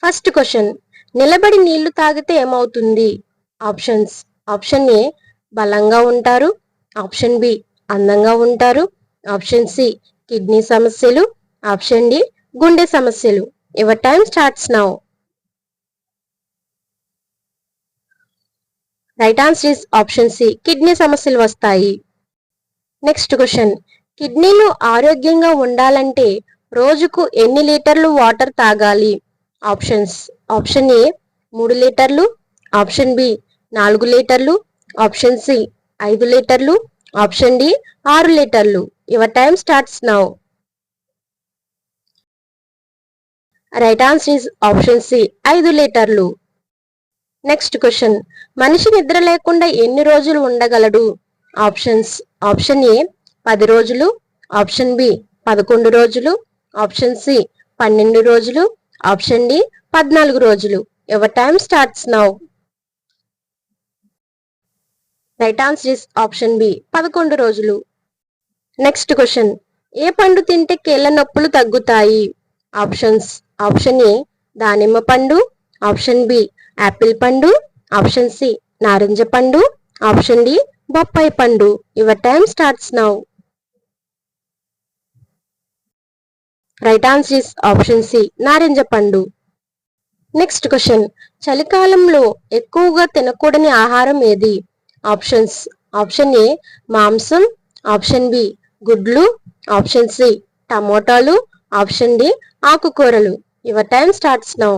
First question, నిలబడి నీళ్లు తాగితే ఏమవుతుంది? ఆప్షన్స్. ఆప్షన్ ఏ బలంగా ఉంటారు, ఆప్షన్ బి అందంగా ఉంటారు, ఆప్షన్ సి కిడ్నీ సమస్యలు, ఆప్షన్ డి గుండె సమస్యలు. Your time starts now. Right answer is option C, kidney సమస్యలు వస్తాయి. నెక్స్ట్ క్వశ్చన్, కిడ్నీలు ఆరోగ్యంగా ఉండాలంటే రోజుకు ఎన్ని లీటర్లు వాటర్ తాగాలి? ఆప్షన్స్. ఆప్షన్ ఏ 3 లీటర్లు, ఆప్షన్ బి 4 లీటర్లు, ఆప్షన్ సి 5 లీటర్లు, ఆప్షన్ డి 6 లీటర్లు. Your time starts now. Right answer is option C, 5 లీటర్లు. నెక్స్ట్ క్వశ్చన్, మనిషి నిద్ర లేకుండా ఎన్ని రోజులు ఉండగలడు? ఆప్షన్స్. ఆప్షన్ ఏ 10 రోజులు, ఆప్షన్ బి 11 రోజులు, ఆప్షన్ సి 12 రోజులు, ఆప్షన్ డి 14 రోజులు. Your time starts now. Right answer is option B, 11 రోజులు. నెక్స్ట్ క్వశ్చన్, ఏ పండు తింటే కీళ్ళ నొప్పులు తగ్గుతాయి? ఆప్షన్స్. ఆప్షన్ ఏ దానిమ్మ పండు, ఆప్షన్ బి యాపిల్ పండు, ఆప్షన్ సి నారింజ పండు, ఆప్షన్ డి బొప్పాయి పండు. Your time starts now. Right answer is option C, నారింజ పండు. నెక్స్ట్ క్వశ్చన్, చలికాలంలో ఎక్కువగా తినకూడని ఆహారం ఏది? ఆప్షన్స్. ఆప్షన్ ఏ మాంసం, ఆప్షన్ బి గుడ్లు, ఆప్షన్ సి టమోటాలు, ఆప్షన్ డి ఆకుకూరలు. Your time starts now.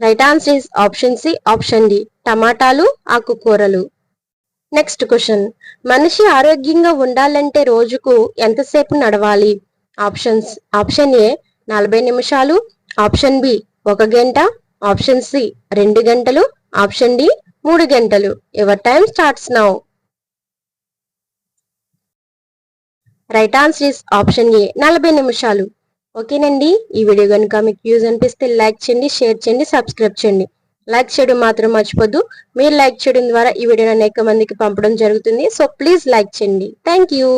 Right answer is option C, option D టమాటాలు, ఆకుకూరలు. నెక్స్ట్ క్వశ్చన్, మనిషి ఆరోగ్యంగా ఉండాలంటే రోజుకు ఎంతసేపు నడవాలి? ఆప్షన్స్. ఆప్షన్ ఏ 40 నిమిషాలు, ఆప్షన్ బి 1 గంట, ఆప్షన్ సి 2 గంటలు, ఆప్షన్ డి 3 గంటలు. Your time starts now. Right answer is option A 40 నిమిషాలు. ఓకేనండి, ఈ వీడియో కనుక మీకు యూజ్ అనిపిస్తే లైక్ చేయండి, షేర్ చేయండి, సబ్స్క్రైబ్ చేయండి. లైక్ చేయడం మాత్రం మర్చిపోద్దు. మీరు లైక్ చేయడం ద్వారా ఈ వీడియోని అనేక మందికి పంపడం జరుగుతుంది. సో ప్లీజ్ లైక్ చేయండి. Thank you.